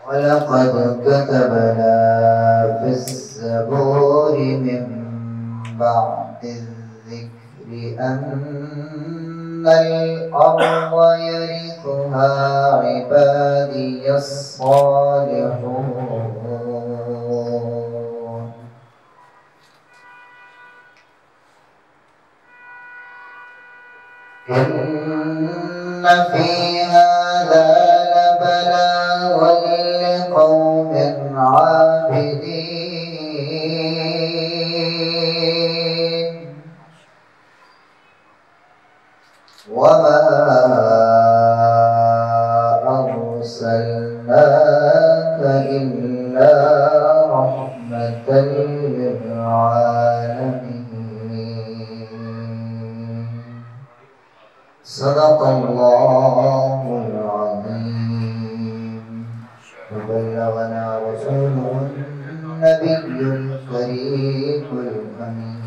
ولقد كتبنا في الزبور من بعد الذكر أن الأرض يرثها عبادي الصالحون إن في هذا لبلاغا لقوم عابدين وما أرسلناك إلا رحمة للعالمين صدق الله العظيم وبلغنا رسوله النبي الكريم الأمين